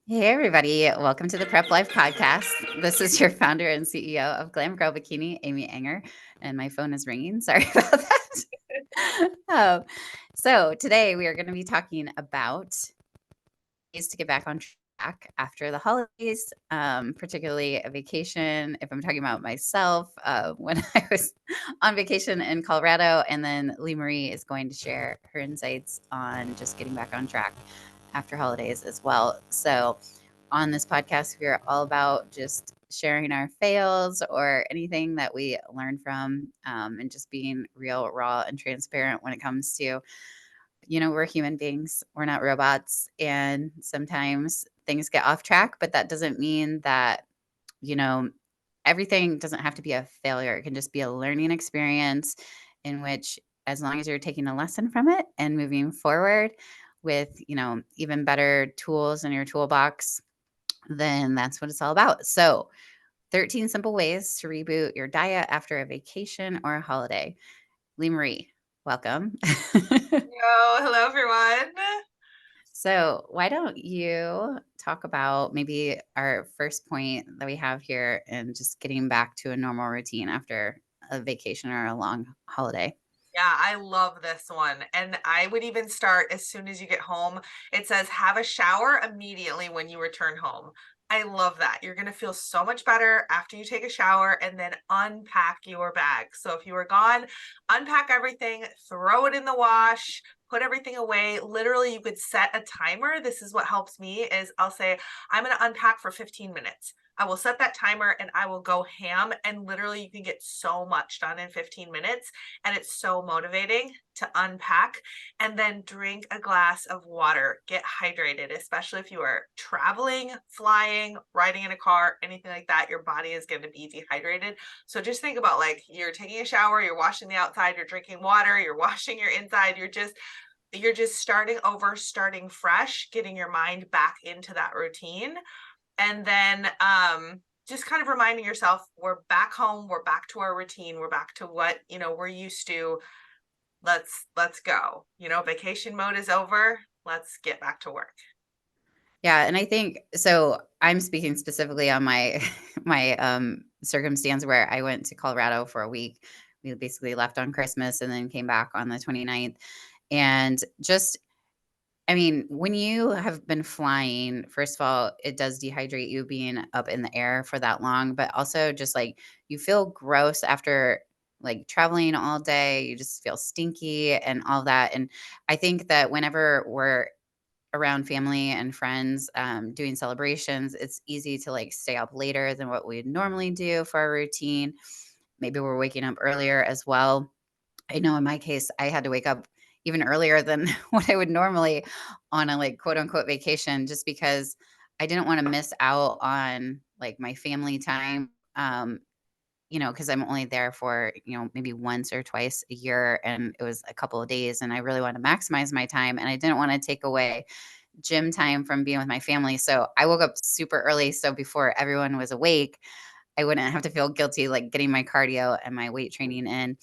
Hey, everybody. Welcome to the Prep Life Podcast. This is your founder and CEO of Glam Girl Bikini, Amy Anger. And my phone is ringing. Sorry about that. So, today we are going to be talking about ways to get back on track after the holidays, particularly a vacation. If I'm talking about myself, when I was on vacation in Colorado, and then Lee Marie is going to share her insights on just getting back on track after holidays as well. So, on this podcast, we are all about just sharing our fails or anything that we learn from, and just being real, raw, and transparent when it comes to, we're human beings, we're not robots. And sometimes things get off track, but that doesn't mean that, you know, everything doesn't have to be a failure. It can just be a learning experience in which, as long as you're taking a lesson from it and moving forward with, even better tools in your toolbox, then that's what it's all about. So, 13 simple ways to reboot your diet after a vacation or a holiday. Lee Marie, welcome. Hello everyone. So, why don't you talk about maybe our first point that we have here and just getting back to a normal routine after a vacation or a long holiday? Yeah, I love this one. And I would even start as soon as you get home. It says have a shower immediately when you return home. I love that. You're going to feel so much better after you take a shower and then unpack your bag. So if you were gone, unpack everything, throw it in the wash, put everything away. Literally, you could set a timer. This is what helps me is I'll say, I'm going to unpack for 15 minutes. I will set that timer and I will go ham. And literally, you can get so much done in 15 minutes. And it's so motivating to unpack and then drink a glass of water. Get hydrated, especially if you are traveling, flying, riding in a car, anything like that. Your body is going to be dehydrated. So just think about like you're taking a shower, you're washing the outside, you're drinking water, you're washing your inside, you're just starting over, starting fresh, getting your mind back into that routine. And then just kind of reminding yourself we're back home, we're back to our routine, we're back to what we're used to. Let's go. Vacation mode is over. Let's get back to work. Yeah, and I think so. I'm speaking specifically on my my circumstance where I went to Colorado for a week. We basically left on Christmas and then came back on the 29th. And just, I mean, when you have been flying, first of all, it does dehydrate you being up in the air for that long, but also just like you feel gross after like traveling all day, you just feel stinky and all that. And I think that whenever we're around family and friends, doing celebrations, it's easy to like stay up later than what we'd normally do for our routine. Maybe we're waking up earlier as well. I know in my case, I had to wake up even earlier than what I would normally on a like quote unquote vacation, just because I didn't want to miss out on like my family time. Because I'm only there for, maybe once or twice a year, and it was a couple of days, and I really want to maximize my time, and I didn't want to take away gym time from being with my family. So I woke up super early. So before everyone was awake, I wouldn't have to feel guilty like getting my cardio and my weight training in.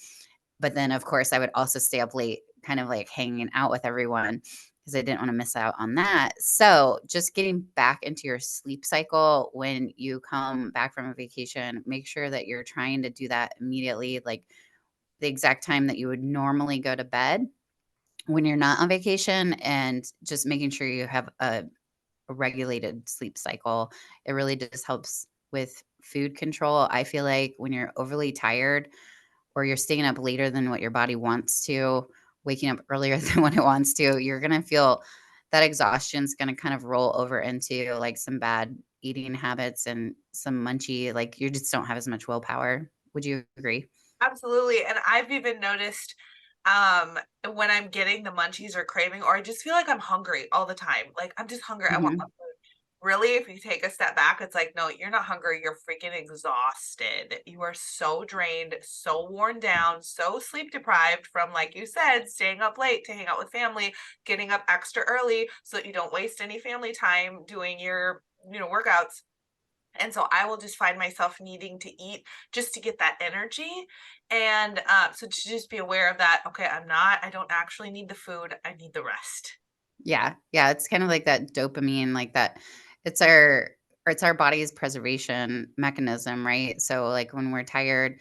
But then, of course, I would also stay up late, kind of like hanging out with everyone because I didn't want to miss out on that. So, just getting back into your sleep cycle when you come back from a vacation, make sure that you're trying to do that immediately, like the exact time that you would normally go to bed when you're not on vacation, and just making sure you have a regulated sleep cycle. It really just helps with food control. I feel like when you're overly tired, or you're staying up later than what your body wants to, waking up earlier than what it wants to, you're going to feel that exhaustion is going to kind of roll over into like some bad eating habits and some munchy, like you just don't have as much willpower. Would you agree? Absolutely. And I've even noticed um when I'm getting the munchies or craving, or I just feel like I'm hungry all the time. Like I'm just hungry. I want Hmm. more food. Really, if you take a step back, it's like, no, you're not hungry. You're freaking exhausted. You are so drained, so worn down, so sleep deprived from, like you said, staying up late to hang out with family, getting up extra early so that you don't waste any family time doing your, workouts. And so I will just find myself needing to eat just to get that energy. And so to just be aware of that, okay, I don't actually need the food. I need the rest. Yeah. Yeah. It's kind of like that dopamine, like that. It's our it's our body's preservation mechanism, right? So, like, when we're tired,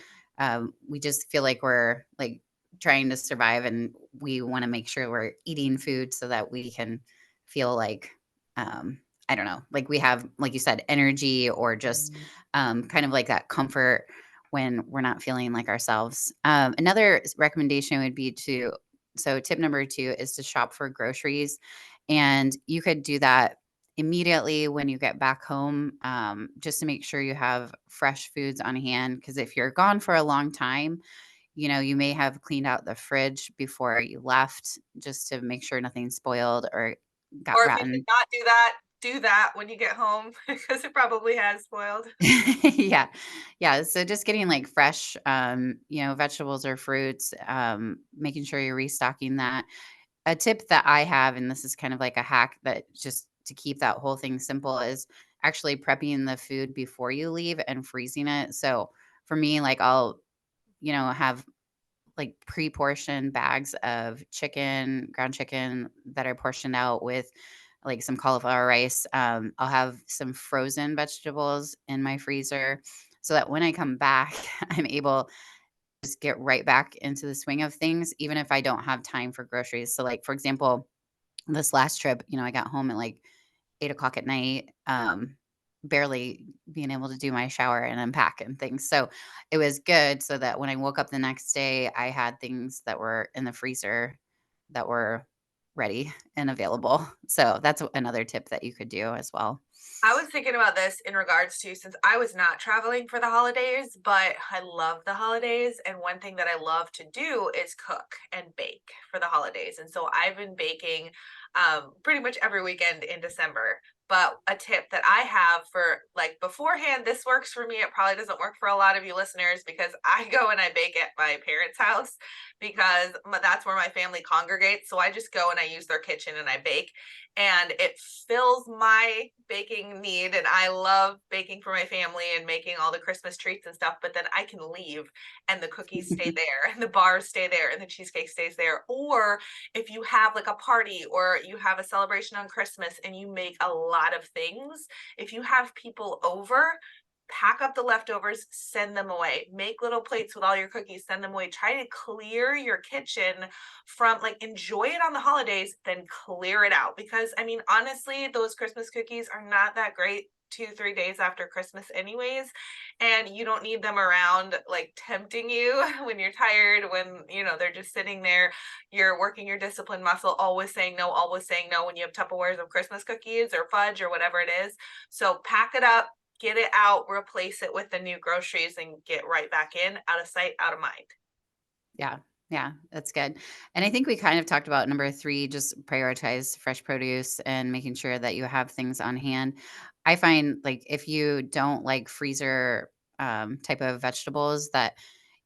we just feel like we're, like, trying to survive, and we wanna make sure we're eating food so that we can feel like, um, I don't know, like we have, like you said, energy or just, kind of like that comfort when we're not feeling like ourselves. Another recommendation would be to so tip number 2 is to shop for groceries, and you could do that immediately when you get back home, just to make sure you have fresh foods on hand. Because if you're gone for a long time, you may have cleaned out the fridge before you left just to make sure nothing spoiled or got Or if you did rotten. not do that when you get home because it probably has spoiled. Yeah. Yeah. So just getting like fresh, vegetables or fruits, making sure you're restocking that. A tip that I have, and this is kind of like a hack that just to keep that whole thing simple, is actually prepping the food before you leave and freezing it. So for me, like I'll, have like pre-portioned bags of chicken, ground chicken that are portioned out with like some cauliflower rice. I'll have some frozen vegetables in my freezer so that when I come back, I'm able to just get right back into the swing of things, even if I don't have time for groceries. So, like, for example, this last trip, I got home at like 8 o'clock at night, barely being able to do my shower and unpack and things. So it was good so that when I woke up the next day, I had things that were in the freezer that were ready and available. So that's another tip that you could do as well. I was thinking about this in regards to since I was not traveling for the holidays, but I love the holidays. And one thing that I love to do is cook and bake for the holidays. And so I've been baking pretty much every weekend in December. But a tip that I have for like beforehand, this works for me. It probably doesn't work for a lot of you listeners because I go and I bake at my parents' house because that's where my family congregates. So I just go and I use their kitchen and I bake and it fills my baking need, and I love baking for my family and making all the Christmas treats and stuff, but then I can leave and the cookies stay there and the bars stay there and the cheesecake stays there. Or if you have like a party or you have a celebration on Christmas and you make a lot of things, if you have people over, pack up the leftovers, send them away. Make little plates with all your cookies, send them away. Try to clear your kitchen from like enjoy it on the holidays, then clear it out. Because I mean, honestly, those Christmas cookies are not that great 2, 3 days after Christmas, anyways. And you don't need them around like tempting you when you're tired, when they're just sitting there. You're working your discipline muscle, always saying no when you have Tupperwares of Christmas cookies or fudge or whatever it is. So pack it up, get it out, replace it with the new groceries, and get right back in, out of sight, out of mind. Yeah. Yeah, that's good. And I think we kind of talked about number 3, just prioritize fresh produce and making sure that you have things on hand. I find like if you don't like freezer type of vegetables that,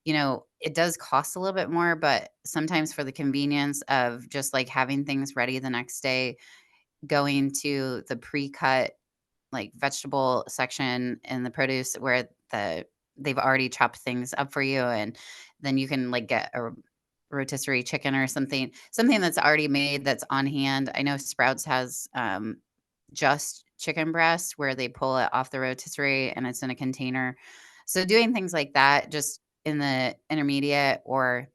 it does cost a little bit more, but sometimes for the convenience of just like having things ready the next day, going to the pre-cut like vegetable section in the produce where they've already chopped things up for you, and then you can like get a rotisserie chicken or something that's already made that's on hand. I know Sprouts has just chicken breast where they pull it off the rotisserie and it's in a container. So doing things like that just in the intermediate or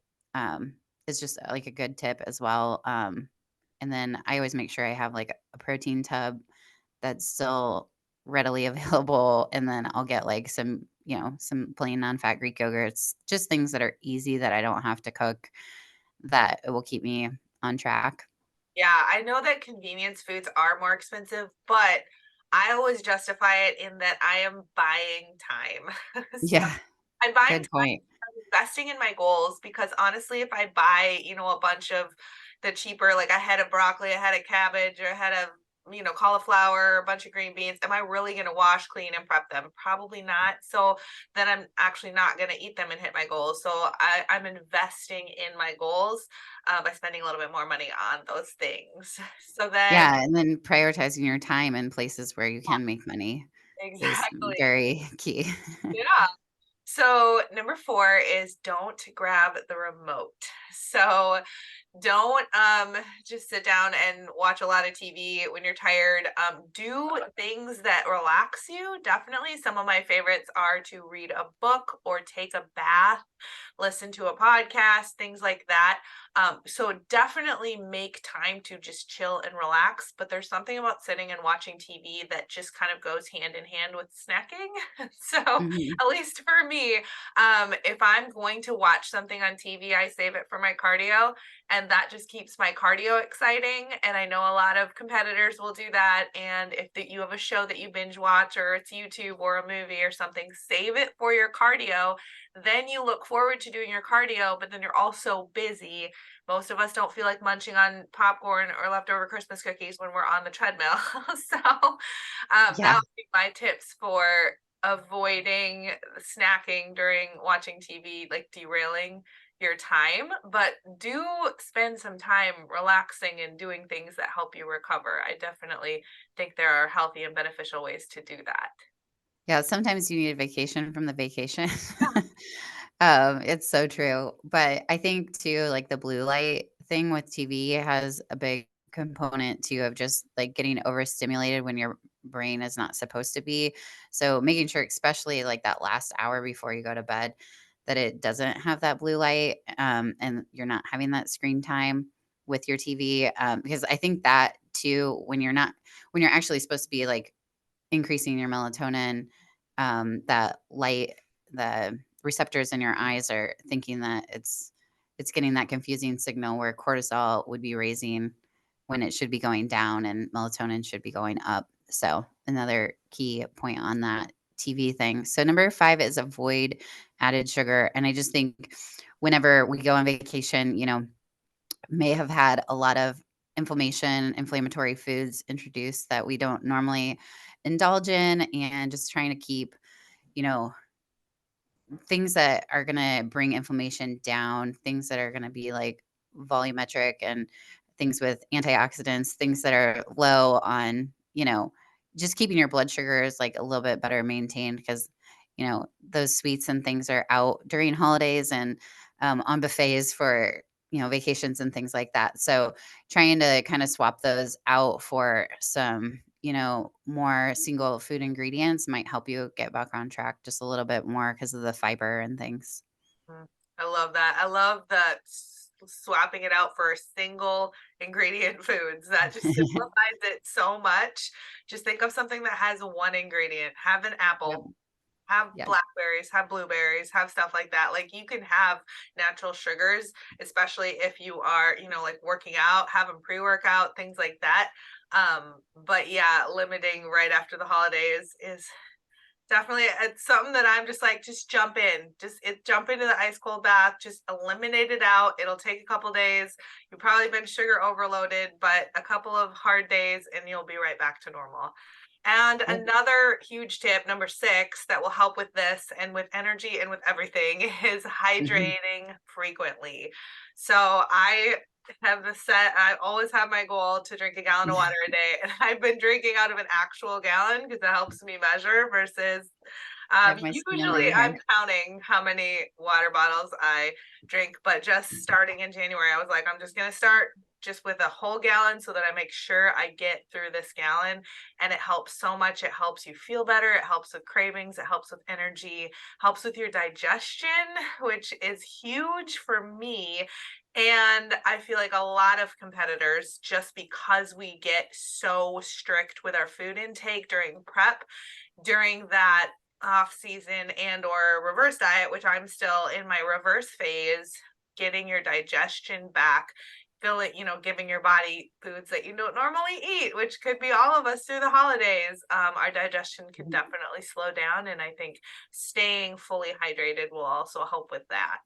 is just like a good tip as well. And then I always make sure I have like a protein tub that's still readily available, and then I'll get, like, some plain non-fat Greek yogurts, just things that are easy that I don't have to cook that will keep me on track. Yeah, I know that convenience foods are more expensive, but I always justify it in that I am buying time. So Yeah, I'm buying good time, point. I'm investing in my goals because honestly, if I buy, a bunch of the cheaper, like a head of broccoli, a head of cabbage, or a head of, cauliflower, a bunch of green beans, am I really going to wash, clean, and prep them? Probably not. So then I'm actually not going to eat them and hit my goals. So I'm investing in my goals by spending a little bit more money on those things. So then, Yeah, and then prioritizing your time in places where you can make money is exactly. very key. Yeah. So number 4 is don't grab the remote. So Don't just sit down and watch a lot of TV when you're tired. Do things that relax you. Definitely some of my favorites are to read a book or take a bath, listen to a podcast, things like that. So definitely make time to just chill and relax. But there's something about sitting and watching TV that just kind of goes hand in hand with snacking. So Mhm. at least for me, if I'm going to watch something on TV, I save it for my cardio, and that just keeps my cardio exciting. And I know a lot of competitors will do that. And if you have a show that you binge watch, or it's YouTube or a movie or something, save it for your cardio. Then you look forward to doing your cardio, but then you're also busy. Most of us don't feel like munching on popcorn or leftover Christmas cookies when we're on the treadmill. So that Yeah. would be my tips for avoiding snacking during watching TV, like derailing your time. But do spend some time relaxing and doing things that help you recover. I definitely think there are healthy and beneficial ways to do that. Yeah, sometimes you need a vacation from the vacation. Yeah. It's so true, but I think too, like, the blue light thing with TV has a big component too of just, like, getting overstimulated when your brain is not supposed to be. So, making sure, especially, like, that last hour before you go to bed, that it doesn't have that blue light, and you're not having that screen time with your TV, because I think that too, when you're actually supposed to be, like, increasing your melatonin, that light, the receptors in your eyes are thinking that it's getting that confusing signal where cortisol would be raising when it should be going down and melatonin should be going up. So another key point on that TV thing. So number 5 is avoid added sugar. And I just think whenever we go on vacation, may have had a lot of inflammatory foods introduced that we don't normally indulge in, and just trying to keep, you know, things that are gonna bring inflammation down, things that are gonna be, like, volumetric and things with antioxidants, things that are low on, just keeping your blood sugars, like, a little bit better maintained because, those sweets and things are out during holidays and, on buffets for, vacations and things like that. So, trying to kinda swap those out for some, more single food ingredients might help you get back on track just a little bit more because of the fiber and things. Mm, I love that. I love that swapping it out for single ingredient foods. That just simplifies it so much. Just think of something that has one ingredient. Have an Yep, apple, have yep. blackberries, have blueberries, have stuff like that. Like you can have natural sugars, especially if you are, like working out, have them pre-workout, things like that. But yeah, limiting right after the holidays is definitely, it's something that I'm just like, just jump in, jump into the ice cold bath, just eliminate it out. It'll take a couple days. You've probably been sugar overloaded, but a couple of hard days and you'll be right back to normal. And Yep. another huge tip, number 6, that will help with this and with energy and with everything is Mhm. hydrating frequently. So I I always have my goal to drink a gallon of water a day. And I've been drinking out of an actual gallon because it helps me measure versus I have my scan usually right I'm here. counting how many water bottles I drink, but just starting in January, I was like, I'm just going to start just with a whole gallon so that I make sure I get through this gallon. And it helps so much. It helps you feel better. It helps with cravings. It helps with energy, helps with your digestion, which is huge for me. And I feel like a lot of competitors, just because we get so strict with our food intake during prep, during that off season and or reverse diet, which I'm still in my reverse phase, getting your digestion back, giving your body foods that you don't normally eat, which could be all of us through the holidays. Our digestion could Mhm. definitely slow down, and I think staying fully hydrated will also help with that.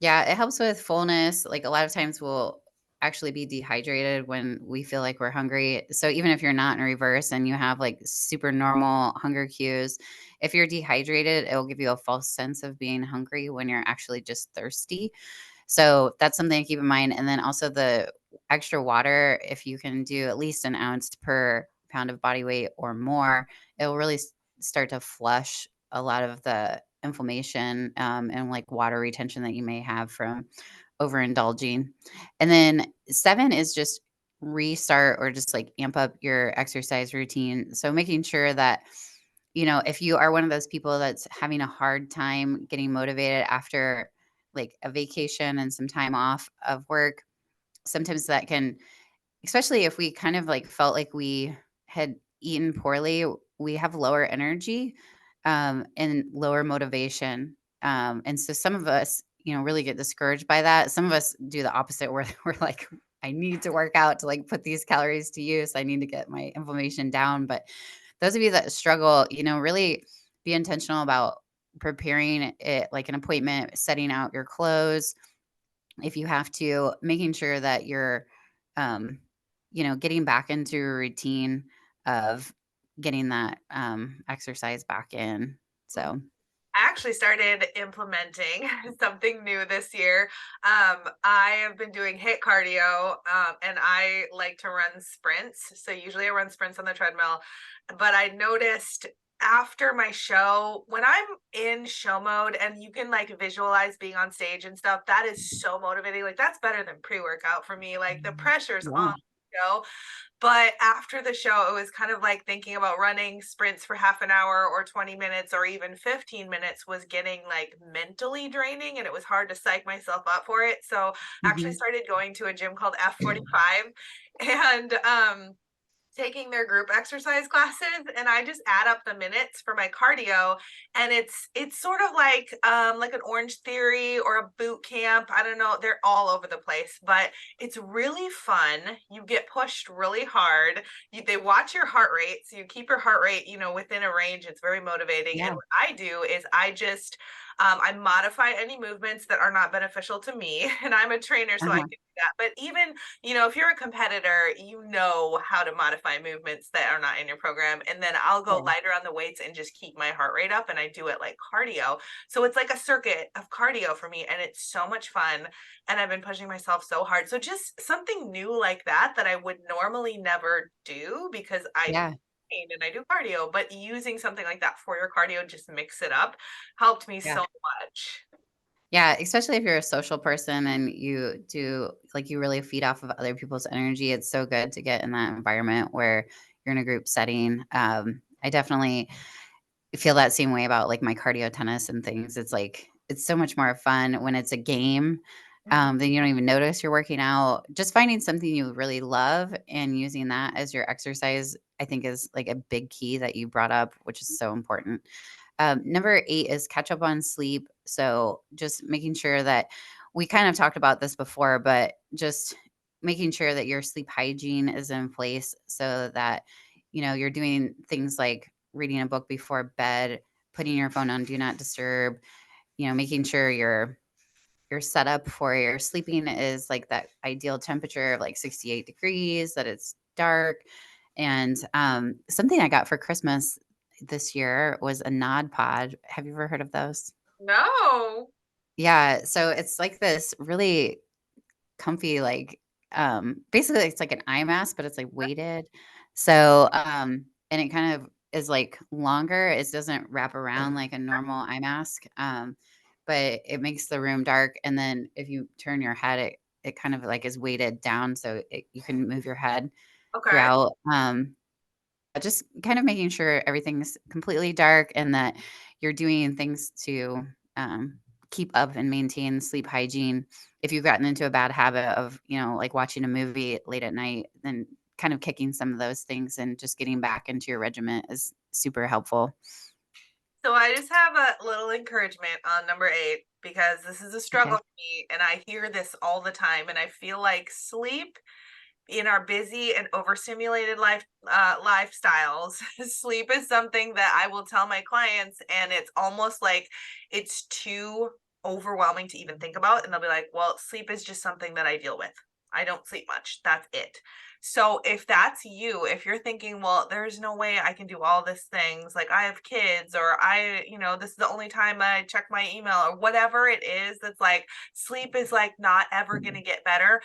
Yeah, it helps with fullness. Like, a lot of times we'll actually be dehydrated when we feel like we're hungry. So even if you're not in reverse and you have, like, super normal hunger cues, if you're dehydrated, it'll give you a false sense of being hungry when you're actually just thirsty. So that's something to keep in mind. And then also the extra water, if you can do at least an ounce per pound of body weight or more, it'll really start to flush a lot of the inflammation, and like water retention that you may have from overindulging. And then 7 is just restart or just like amp up your exercise routine. So making sure that, if you are one of those people that's having a hard time getting motivated after like a vacation and some time off of work, sometimes that can, especially if we kind of like felt like we had eaten poorly, we have lower energy, and lower motivation. And so some of us, really get discouraged by that. Some of us do the opposite where we're like, I need to work out to like put these calories to use. I need to get my inflammation down. But those of you that struggle, really be intentional about preparing it like an appointment, setting out your clothes, if you have to, making sure that you're, um, getting back into a routine of getting that exercise back in. So, I actually started implementing something new this year. I have been doing HIIT cardio, and I like to run sprints. So usually I run sprints on the treadmill, but I noticed after my show, when I'm in show mode and you can like visualize being on stage and stuff, that is so motivating. Like that's better than pre-workout for me. Like the pressure's on yeah. the show. But after the show, it was kind of like thinking about running sprints for half an hour or 20 minutes or even 15 minutes was getting like mentally draining, and it was hard to psych myself up for it. So I actually Mhm. started going to a gym called F45, and taking their group exercise classes, and I just add up the minutes for my cardio, and it's sort of like an Orange Theory or a boot camp. I don't know, they're all over the place, but it's really fun. You get pushed really hard. They watch your heart rate, so you keep your heart rate, within a range. It's very motivating. And Yeah. what I do is I modify any movements that are not beneficial to me, and I'm a trainer, so I can Uh-huh. do that. But even if you're a competitor, you know how to modify movements that are not in your program. And then I'll go Yeah. lighter on the weights and just keep my heart rate up. And I do it like cardio. So it's like a circuit of cardio for me. And it's so much fun. And I've been pushing myself so hard. So just something new like that I would normally never do because I do Yeah. and I do cardio, but using something like that for your cardio, just mix it up, helped me Yeah. so much. Yeah, especially if you're a social person and you do like you really feed off of other people's energy. It's so good to get in that environment where you're in a group setting. I definitely feel that same way about like my cardio tennis and things. It's like it's so much more fun when it's a game. Mhm. Then you don't even notice you're working out. Just finding something you really love and using that as your exercise, I think, is like a big key that you brought up, which is so important. Number 8 is catch up on sleep. So just making sure that we kind of talked about this before, but just making sure that your sleep hygiene is in place so that you're doing things like reading a book before bed, putting your phone on do not disturb, making sure your setup for your sleeping is like that ideal temperature of like 68 degrees, that it's dark. And something I got for Christmas this year was a Nod Pod. Have you ever heard of those? No. Yeah. So it's like this really comfy, like, basically it's like an eye mask, but it's like weighted. So, and it kind of is like longer. It doesn't wrap around like a normal eye mask. But it makes the room dark. And then if you turn your head, it kind of like is weighted down so you can move your head Okay. throughout. Just kind of making sure everything's completely dark and that you're doing things to keep up and maintain sleep hygiene. If you've gotten into a bad habit of, like watching a movie late at night, then kind of kicking some of those things and just getting back into your regiment is super helpful. So I just have a little encouragement on number 8 because this is a struggle Okay. for me and I hear this all the time, and I feel like sleep in our busy and overstimulated lifestyles, sleep is something that I will tell my clients, and it's almost like it's too overwhelming to even think about. And they'll be like, well, sleep is just something that I deal with. I don't sleep much. That's it. So if that's you, if you're thinking, well, there's no way I can do all these things, like I have kids, or this is the only time I check my email, or whatever it is, that's like sleep is like not ever going to get better.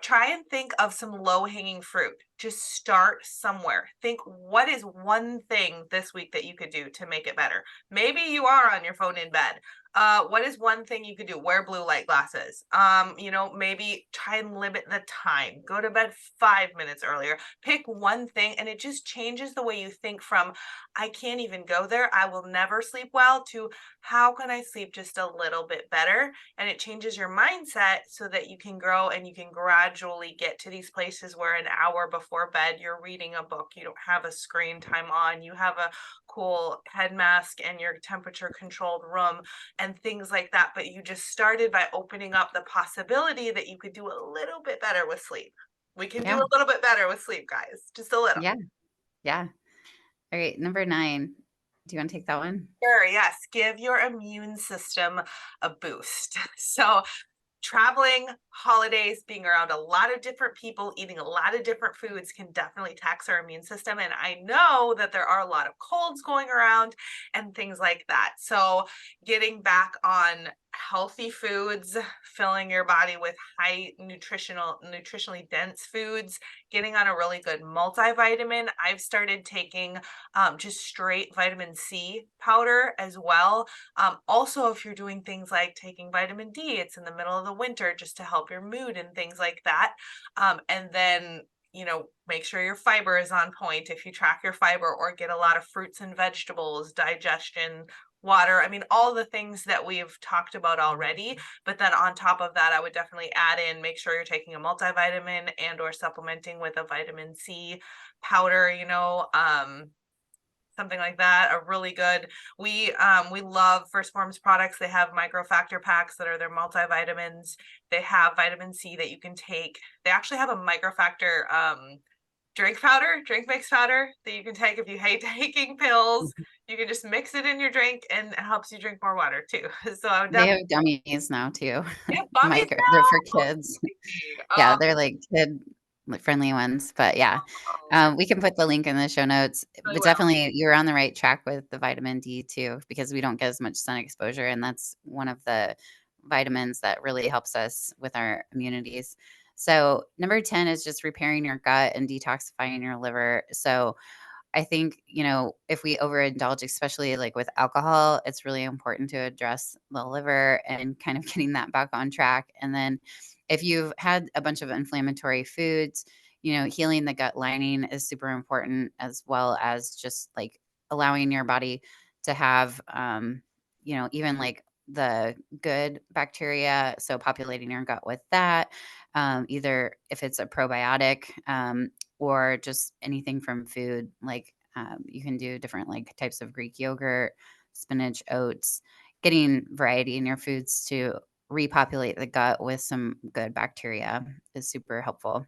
Try and think of some low hanging fruit. Just start somewhere. Think, what is one thing this week that you could do to make it better? Maybe you are on your phone in bed. What is one thing you could do? Wear blue light glasses. Maybe try and limit the time. Go to bed 5 minutes earlier. Pick one thing, and it just changes the way you think from I can't even go there. I will never sleep well to how can I sleep just a little bit better? And it changes your mindset so that you can grow and you can gradually get to these places where an hour before bed you're reading a book, you don't have a screen time on, you have a cool head mask and your temperature controlled room and things like that. But you just started by opening up the possibility that you could do a little bit better with sleep. We can do Yeah. a little bit better with sleep, guys, just a little. Yeah. Yeah. All right. Number 9. Do you want to take that one? Sure, yes. Give your immune system a boost. So, traveling, holidays, being around a lot of different people, eating a lot of different foods can definitely tax our immune system. And I know that there are a lot of colds going around and things like that. So, getting back on healthy foods, filling your body with nutritionally dense foods, getting on a really good multivitamin. I've started taking just straight vitamin C powder as well. Also, if you're doing things like taking vitamin D, it's in the middle of the winter just to help your mood and things like that. And then, make sure your fiber is on point if you track your fiber or get a lot of fruits and vegetables, digestion, water. I mean, all the things that we've talked about already. But then on top of that, I would definitely add in make sure you're taking a multivitamin and or supplementing with a vitamin C powder, something like that. A really good. We love First Form's products. They have Microfactor packs that are their multivitamins. They have vitamin C that you can take. They actually have a Microfactor drink mix powder that you can take if you hate taking pills. Mhm. You can just mix it in your drink and it helps you drink more water too. So I would They have definitely gummies now too. get bummies They're for now. kids. Okay. Yeah, they're like kid friendly ones. But yeah, That's we can put the link in the show notes. really But well. definitely, you're on the right track with the vitamin D too, because we don't get as much sun exposure, and that's one of the vitamins that really helps us with our immunities. So number 10 is just repairing your gut and detoxifying your liver. So I think, if we overindulge, especially like with alcohol, it's really important to address the liver and kind of getting that back on track. And then if you've had a bunch of inflammatory foods, healing the gut lining is super important, as well as just like allowing your body to have, even like the good bacteria. So populating your gut with that, either if it's a probiotic, or just anything from food. Like you can do different like types of Greek yogurt, spinach, oats, getting variety in your foods to repopulate the gut with some good bacteria is super helpful.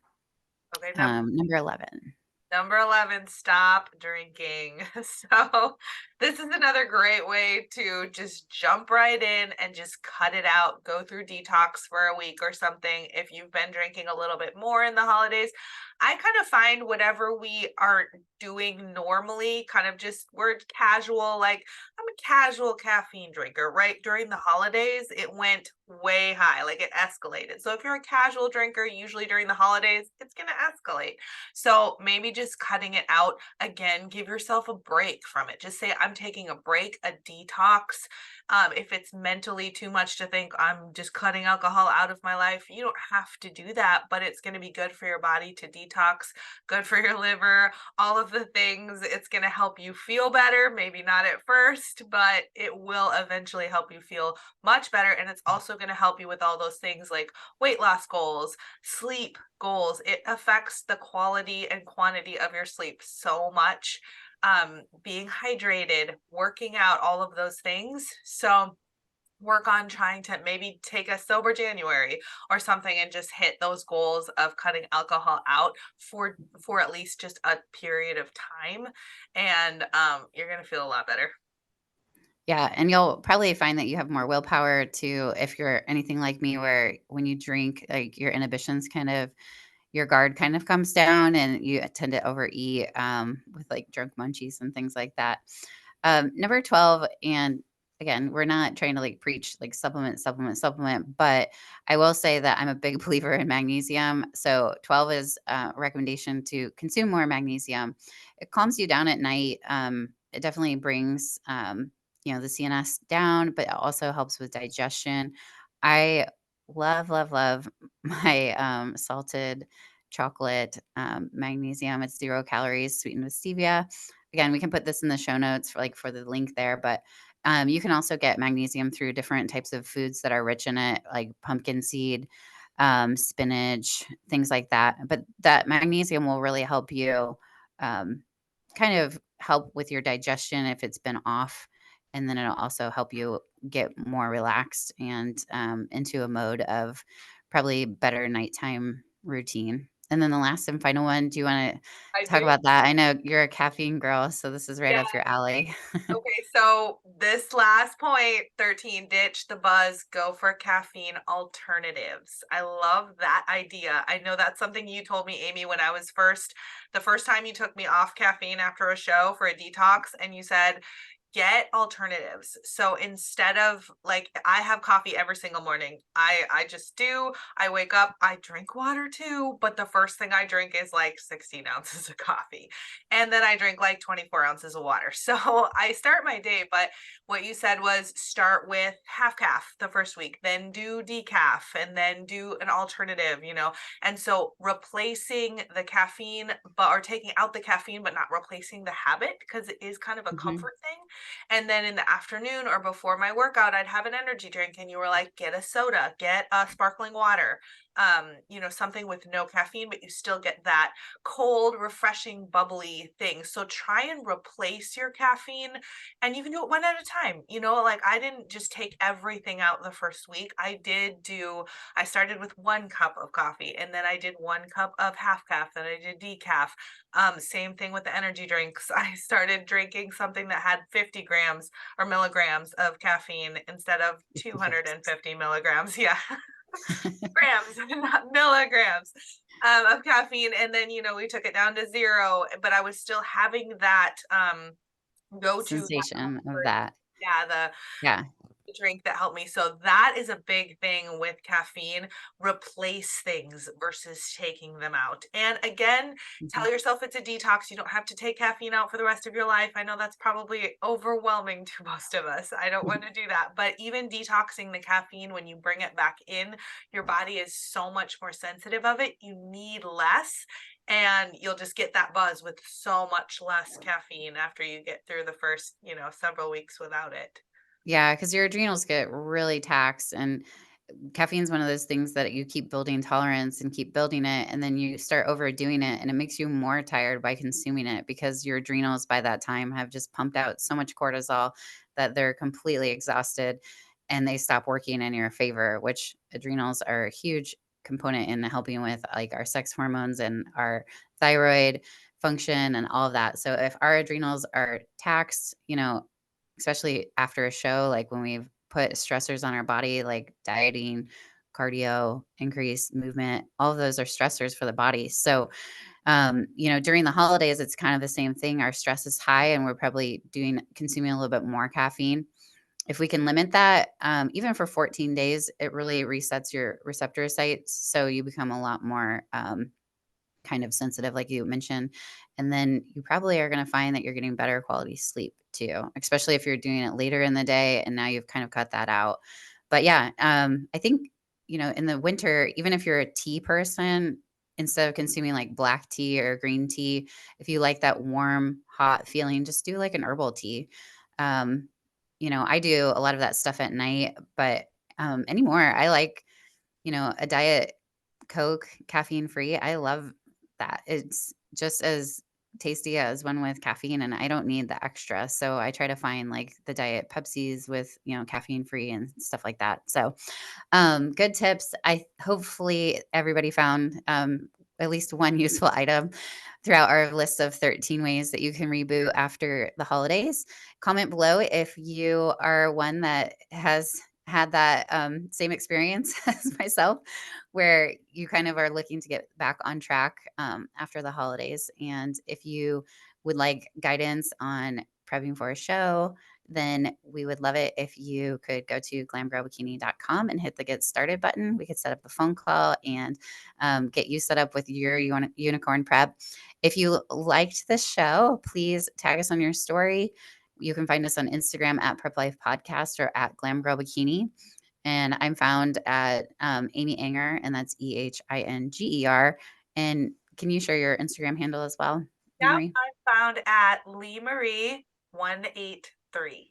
Okay, Number 11. number 11, stop drinking. So, this is another great way to just jump right in and just cut it out. Go through detox for a week or something. If you've been drinking a little bit more in the holidays, I kind of find whatever we are doing normally, kind of just we're casual, like I'm a casual caffeine drinker, right? During the holidays, it went way high, like it escalated. So, if you're a casual drinker, usually during the holidays, it's going to escalate. So maybe just cutting it out again, give yourself a break from it. Just say, I'm taking a break, a detox. If it's mentally too much to think, I'm just cutting alcohol out of my life, you don't have to do that, but it's going to be good for your body to detox, good for your liver, all of the things. It's going to help you feel better. Maybe not at first, but it will eventually help you feel much better. And it's also going to help you with all those things like weight loss goals, sleep goals. It affects the quality and quantity of your sleep so much. Being hydrated, working out, all of those things. So work on trying to maybe take a sober January or something and just hit those goals of cutting alcohol out for at least just a period of time. And you're gonna feel a lot better. Yeah, and you'll probably find that you have more willpower too if you're anything like me, where when you drink, like your inhibitions kind of your guard kind of comes down and you tend to overeat, with like drunk munchies and things like that. Number 12, and again, we're not trying to like preach like supplement, but I will say that I'm a big believer in magnesium. So 12 is a recommendation to consume more magnesium. It calms you down at night. It definitely brings the CNS down, but it also helps with digestion. I love, love, love my salted chocolate magnesium. It's 0 calories, sweetened with stevia. Again, we can put this in the show notes for the link there, but you can also get magnesium through different types of foods that are rich in it, like pumpkin seed, spinach, things like that. But that magnesium will really help you um, kind of help with your digestion if it's been off. And then it'll also help you get more relaxed and into a mode of probably better nighttime routine. And then the last and final one, do you want to I talk do. about that? I know you're a caffeine girl, so this is right Yeah. up your alley. Okay, so this last point, 13, ditch the buzz, go for caffeine alternatives. I love that idea. I know that's something you told me, Amy, when I was the first time you took me off caffeine after a show for a detox, and you said, get alternatives. So instead of, like, I have coffee every single morning. I just do. I wake up, I drink water too, but the first thing I drink is like 16 ounces of coffee. And then I drink like 24 ounces of water. So I start my day, but what you said was start with half calf the first week, then do decaf, and then do an alternative, And so replacing the caffeine, or taking out the caffeine, but not replacing the habit, because it is kind of a Mhm. comfort thing. And then in the afternoon or before my workout, I'd have an energy drink, and you were like, get a soda, get a sparkling water, something with no caffeine, but you still get that cold, refreshing, bubbly thing. So try and replace your caffeine, and you can do it one at a time. Like, I didn't just take everything out the first week. I started with 1 cup of coffee, and then I did 1 cup of half calf, then I did decaf. Same thing with the energy drinks. I started drinking something that had 50 grams or milligrams of caffeine instead of 250 milligrams. Yeah. Grams, not milligrams, of caffeine. And then, we took it down to 0, but I was still having that go to that Sensation of comfort. that. Yeah, Yeah. the drink that helped me. So that is a big thing with caffeine. Replace things versus taking them out. And again, Mhm. tell yourself it's a detox. You don't have to take caffeine out for the rest of your life. I know that's probably overwhelming to most of us. I don't want to do that. But even detoxing the caffeine, when you bring it back in, your body is so much more sensitive of it. You need less. And you'll just get that buzz with so much less caffeine after you get through the first, several weeks without it. Yeah, because your adrenals get really taxed, and caffeine's one of those things that you keep building tolerance and keep building it, and then you start overdoing it, and it makes you more tired by consuming it because your adrenals by that time have just pumped out so much cortisol that they're completely exhausted and they stop working in your favor, which adrenals are a huge component in helping with like our sex hormones and our thyroid function and all of that. So if our adrenals are taxed, especially after a show, like when we've put stressors on our body, like dieting, cardio, increased movement, all of those are stressors for the body. So, during the holidays, it's kind of the same thing. Our stress is high and we're probably consuming a little bit more caffeine. If we can limit that, even for 14 days, it really resets your receptor sites. So you become a lot more kind of sensitive, like you mentioned. And then you probably are going to find that you're getting better quality sleep too, especially if you're doing it later in the day and now you've kind of cut that out. But yeah, I think, in the winter, even if you're a tea person, instead of consuming like black tea or green tea, if you like that warm, hot feeling, just do like an herbal tea. Um, I do a lot of that stuff at night, but anymore, I like, a diet Coke, caffeine free. I love that. It's just as tasty as one with caffeine, and I don't need the extra. So I try to find like the diet Pepsis with, caffeine free and stuff like that. So good tips. I hopefully everybody found at least one useful item throughout our list of 13 ways that you can reboot after the holidays. Comment below if you are one that has had that same experience as myself, where you kind of are looking to get back on track after the holidays. And if you would like guidance on prepping for a show, then we would love it if you could go to glamgirlbikini.com and hit the get started button. We could set up a phone call and get you set up with your unicorn prep. If you liked the show, please tag us on your story. You can find us on Instagram at Prep Life Podcast or at Glam Girl Bikini. And I'm found at Amy Anger, and that's EHINGER. And can you share your Instagram handle as well, Yep, Marie? I'm found at Lee Marie 183.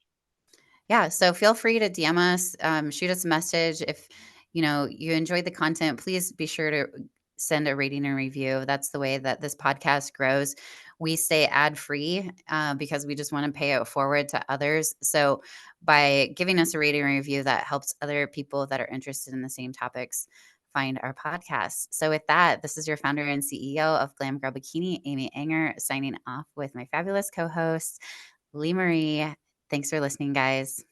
Yeah, so feel free to DM us, shoot us a message. If you enjoyed the content, please be sure to send a rating and review. That's the way that this podcast grows. We stay ad free because we just want to pay it forward to others. So by giving us a rating and review, that helps other people that are interested in the same topics find our podcast. So with that, this is your founder and CEO of Glam Girl Bikini, Amy Anger, signing off with my fabulous co-host, Lee Marie. Thanks for listening, guys.